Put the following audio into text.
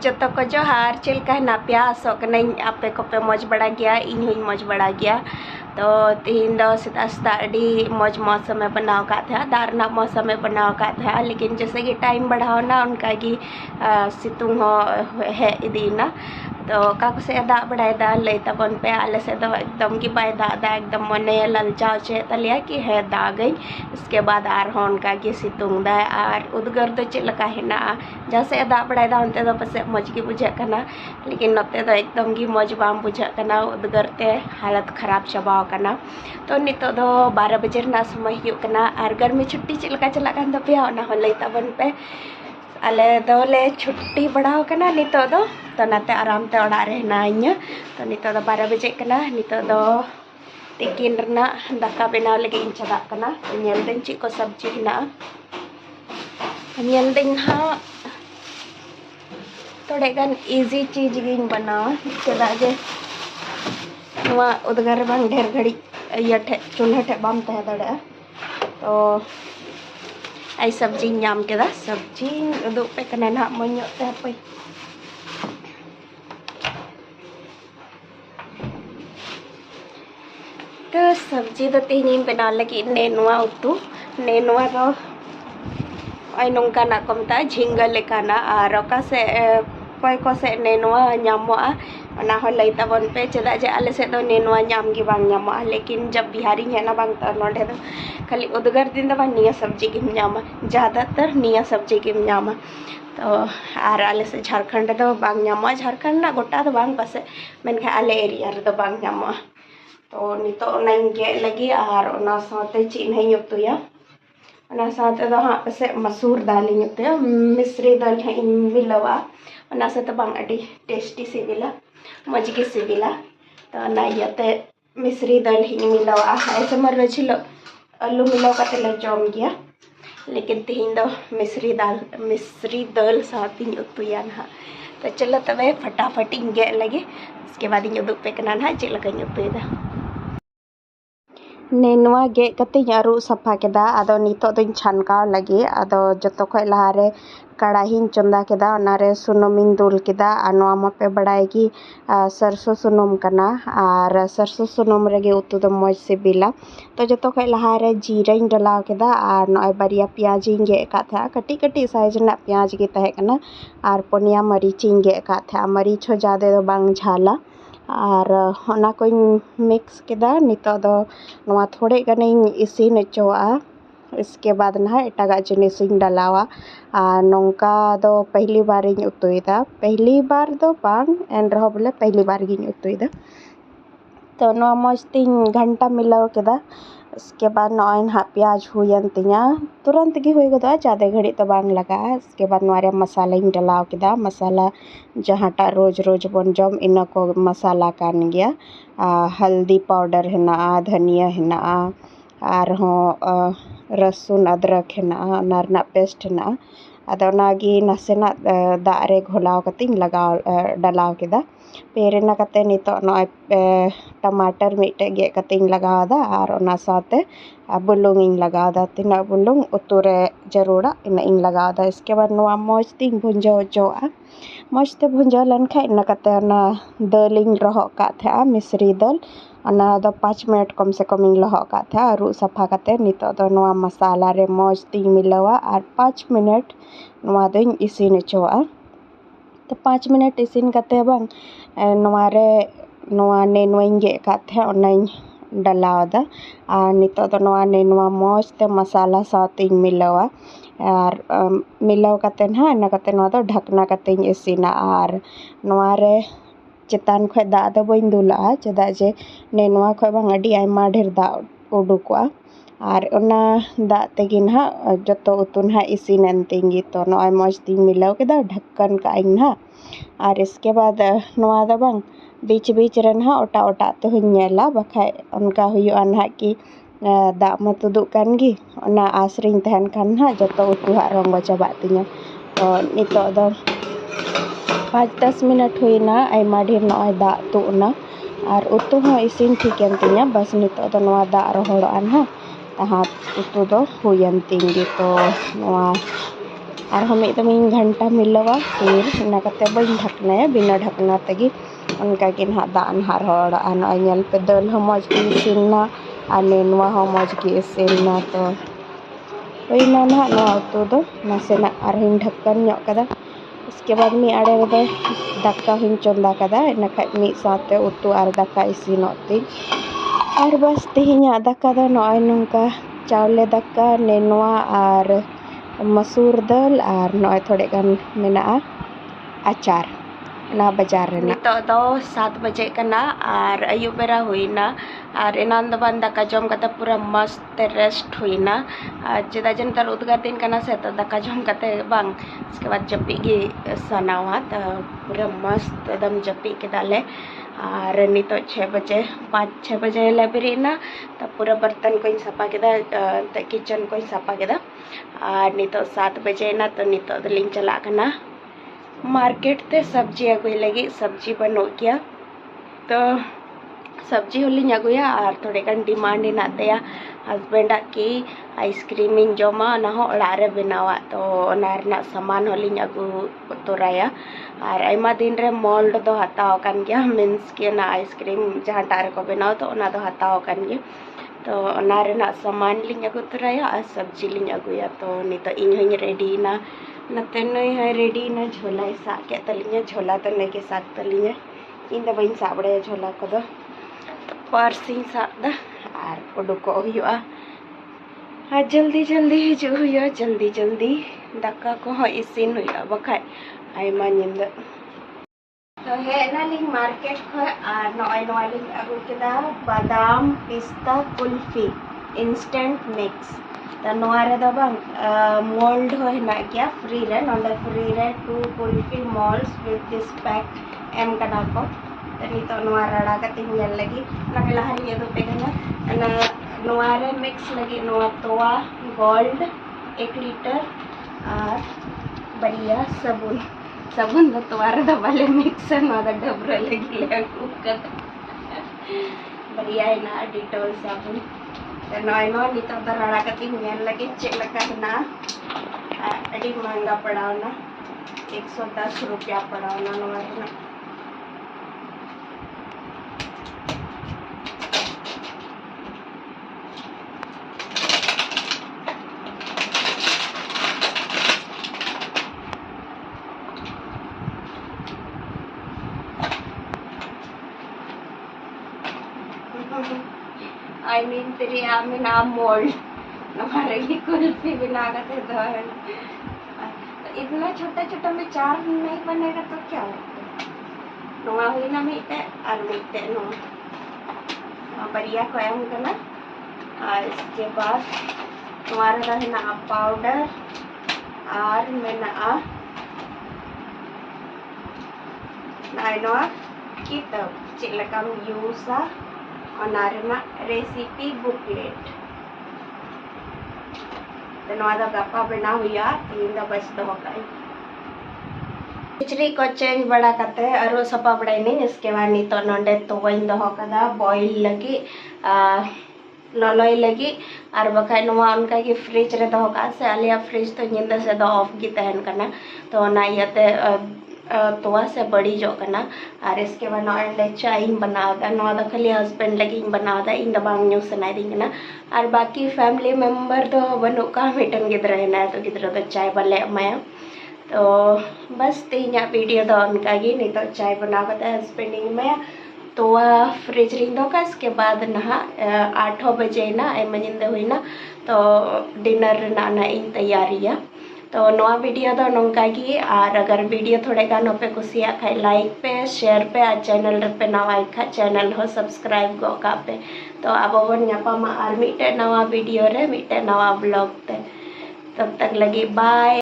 जतो को जोहार चिलका नापिया सोकना आपे को पे मौज बड़ा गया इन हुई मौज बड़ा गया। तो तीन दो सीता सीता मौज मौसम में बनाव का था दारना मौसम में बनाव का था, लेकिन जैसे कि टाइम बढ़ाओ ना उनका की सितुंग हो है इदीना। तो काकु से दाग बड़ा लई तबन पे आले से तो एकदम की बाय दादा एकदम मने ललचाव चे तलिया कि है दागई। इसके बाद आर होन का की सितुंग दा और उद्गार तो चेक लगा हेना जैसे दाग बड़ा उनते तो पसे मौज की बुझे कना, लेकिन नते तो एकदम की मौज बाम बुझे कना उद्गार ते हालत खराब चबाव कना। तो नितो दो 12 बजे ना समय हुयुग कना और गर्मी छुट्टी चेक लगा चला कान तपेया ओना हो लई तबन पे आले दोले छुट्टी बढ़ाव कना नितो दो तो नाते आराम ते ओड़ा रे हेनाइया। तो नितो दो 12 बजे कना नितो दो तिकिन रना दाका बनाव लगे इन चला कना नेल दिन ची को सब्जी हिना नेल दिन हा थोड़े गान इजी चीज गिन बनाव चला जे नवा उद्गार बांग ढेर घड़ी या ठे चूल्हा ठे बाम तहे दड़े। तो आई सब्जी नाम केदा सब्जी उदुग पे कना ना मन्यो ते पे तो सब्जी तो तीन बना लगी नेनुआ उतु नेनुआ तो आई नोंका ना को मता झिंगा लेकाना और ओका से कोई को से नेनुआ नामोआ ना हो लई तबन पे चदा जे आले से तो नेनुआ नाम की बांग नामोआ, लेकिन जब बिहारी हेना बांग तो नोडे तो खाली उद्गार दिन दो बांग निया सब्जी की नामा ज़्यादातर निया सब्जी की नामा। तो आर आले से झारखंड दो बांग नामोआ झारखंड ना गोटा तो बांग पासे मेनखा आले एरिया रे दो बांग नामोआ। तो नितो नाइन गे लगी और ओना साथे चीन है युक्तुया ओना साथे दो हाँ पासे मसूर दाल युक्तुया मिश्री दाल है मिलवा ओना से तो बांग अडी टेस्टी सिबिला मज के सिबिला। तो ना यते मिश्री दाल ही मिलवा ऐसे मर रचिलो आलू मिलाव काते ले जम गया, लेकिन तीन दो मिश्री दाल साथ ही युक्तुया ना। तो चलो तबे फटाफट गे लगे उसके बाद इन उदुग पे कना ना चेक लगा युक्तुया नेनुआ गे कते अरू सफा केदा आदो नितो दिन छानकाव लगे आदो जतो खय लहारे कड़ाही चंदा केदा ओनारे सुनुमिन दुल केदा नोआ मापे बड़ाई की सरसों सुनुम कना और सरसों सुनुम रेगे उतु दो मौज सिबिला। तो जतो खय लहारे जीराइन डलाव केदा और नोय बारिया पियाजिन गे का था कटी कटी साइज ना पियाज गे तहे कना और पोनिया मरीचिन गे का था मरीच हो जादे दो बांग झाला और ओना को मिक्स केदा नितो दो नोआ थोड़े गनिन इसिन अचोआ। इसके बाद ना एटागा जिनिस डलावा नौका दो पहली बार उतुदा पहली बार दो बांग एन रहो बोले पहली बार गिन उतुदा। तो नोआ मौज तीन घंटा मिलाव केदा इसके बाद नॉय ना प्याज हुयन तिया तुरंत गी हुई गदा ज़्यादा घड़ी तो बांग लगा। इसके बाद नोरे मसाला डलाव केदा मसाला जहाँटा रोज रोज बन जम इन को मसाला कान गया हल्दी पाउडर हेना धनिया हेना और हों रसुन अदरक हेना नारना पेस्ट हेना अदो नागी नासेना दाग रे घोलाव कतिंग लगाव डलाव केदा पेरेना कते नितो नॉय टमाटर मिटे गे कतिंग लगाव दा और ओना साथे बुलुंग इंग लगाव दा तिना बुलुंग उतु रे जरूरा इन इंग लगाव दा। इसके बाद नोआ मौज तिंग भुंजो जोआ मौज ते भुंजो लन खाय ना कते ओना दाल इंग रहो का था मिश्री दाल ओना दो 5 मिनट कम से कम इंग लहो का था और सफा कते नितो दो नोआ मसाला रे मौज तिंग मिलवा और 5 मिनट नोआ दो इसिन अचोआ। तो 5 मिनट इसिन कते बांग नोआ रे नोआ नेनुआ गे का था ओना डलाव दा और नितो दो नोआ नेनुआ मौज ते मसाला साथ इंग मिलवा और मिलाव कते ना ना कते नोआ दो ढकना कते इसिना और नोआ रे चेतान खय दा दो बइन दुला चेदा जे नेनुआ खय बांग अडी आयमा ढेर दा उडुकोआ और ओना दा तेगी ना जतो उतु ना इसिन तिंगी। तो नोय मौज तिंग मिलाव केदा ढक्कन का इंग ना और इसके बाद नोआ दा बांग बीच बीच रे ना ओटा ओटा तो हुनेला बखाय उनका हुयुआ ना कि दा मा तुदुग कान गी ओना आसरिन तहन कान ना जतो उतु हा रंगो चबा तिया। तो नितो दो 5-10 मिनट हुईना आयमा ढेर नोय दा तुना और उतु हो इसिन ठीकन तिया बस नितो दो नोआ दा रहोड़ोआ ना हाँ उतु दो हुयन तिंगी। तो नोआ आरहम मीद दम घंटा मिलावा फिर इना कते बन ढकनाया बिना ढकना तेगी उनका के ना दान हार होड़ा नल पे दल हो मज की इसिना और नेनुआ हो मज की इसिना तो होइना ना उतु दो नासेना आरहिन ढक्कन कदा इसके बाद मी आड़े रे दाका हिन चंदा कदा इनाखा मी साथे उतु और दाका इसिनोती और बस तेहिना दाका दो नय नंका चावले दाका नेनुआ और मसूर दाल और नय थोड़े गान मेना आचार ना बाजार रे नितो दो 7 बजे कना और अयुब बेरा हुईना और एनान दो बान दाका जम कते पूरा मस्त रेस्ट हुईना चेदा जन तर उद्गार दिन कना से तो दाका जम कते बांग इसके बाद जपी गे सनावा तो पूरा मस्त एकदम जपी के डाले और नितो 6 बजे 5-6 बजे ले बेरीना तो पूरा बर्तन को साफा केदा ते किचन को साफा केदा और नितो 7 बजे ना तो नितो दलिन चला कना मार्केट ते सब्जी अगुई लगी सब्जी बनो गया तो सब्जी होली अगुया और थोड़े गान डिमांड नातेया हस्बैंड की आइसक्रीम जमा ना हो ओड़ारे बनावा तो ना सामान होली अगु तोराया और आयमा दिन रे मोल्ड दो हताव कान गया मीन्स के ना आइसक्रीम जहाँ टारे को बनाओ तो ना दो हताव कान गया तो ना सामान लिंग अगु तोराया और सब्जी लिंग अगुया तो नहीं तो इन हई रेडी ना नते नई है रेडी ना झोला सा के तलिया झोला तो नहीं के साथ तलिया इन दो बइन साबड़े झोला को दो पार्सिंग सादा और उडुको हुआ हाँ जल्दी जल्दी हिजू हुआ जल्दी जल्दी दाका को इसिन हुआ बखाय आयमा निंदा तो हेना लिंग मार्केट को नय नय लिंग अगु केदा बादाम पिस्ता कुल्फी इंस्टेंट मिक्स तो नोआ रे दो बांग मोल्ड हो हेना क्या फ्री रे नोंडे फ्री रे 2 kulfi moulds with this pack एम कना को तो नितो नोआ रड़ा कते हियल लगी लगे लहरी ये दो पेगना नोआ रे मिक्स लगी नोआ तोआ गोल्ड 1 लीटर और बढ़िया सबुन दो तोआ रे दबाले मिक्स नोआ दा डबरा लगी ले कुकर बढ़िया ना डिटोल साबुन नय नितो दा रड़ा कते हियल लगी चेक लगा ना अड़ी महंगा पड़ाव ना 110 रुपया पड़ाव ना नोआ रे I mean तेरी आमी नाम मोल्ड हमारे की कुल्फी बना करते तो इतना छोटा छोटा में 4 नहीं बनेगा तो क्या होगा नोआ हुई ना मीटे और मीटे नो बढ़िया को एम करना और इसके बाद तुम्हारा रहना पाउडर और मेना नाइनोआ की तब चिलकम यूसा और रेसिपी बुकलेट तो नोआ गप्पा बना हुआ तीन बस दो खिचड़ी को चेंज बड़ा करते और सपा बड़ा नहीं इसके बाद नितो नोंडे तोवइन दो कदा बॉईल लगी लॉलोई लगी और बखाय नोआ उनका की फ्रिज रे दो का से आलिया फ्रिज तो निंदा से दो ऑफ की तहन करना तो ना यते तोआ से बड़ी जो करना और इसके बाद नोंडे चाय बनादा नोआ दा खाली हस्बैंड लगी बनादा इन दबांग न्यू सनाई दिंगना और बाकी फैमिली मेंबर तो बनु का मिटन गिद्रा है तो गिद्रा तो चाय बले माया तो बस तेना वीडियो दो उनका गी नहीं तो चाय बना करते हस्बैंड में तो फ्रिज रिंग दो का इसके बाद नहा 8 बजे ना मजिंदे हुई ना तो डिनर ना इन तैयारिया तो नोआ वीडियो दो नोंका गी और अगर वीडियो थोड़े गान पे कुसिया खाई लाइक पे शेयर पे और चैनल पे नवा खा चैनल हो सब्सक्राइब गो का पे तो अब बन और मिटे नवा वीडियो रे मिटे नवा ब्लॉग ते तब तक लगी बाय।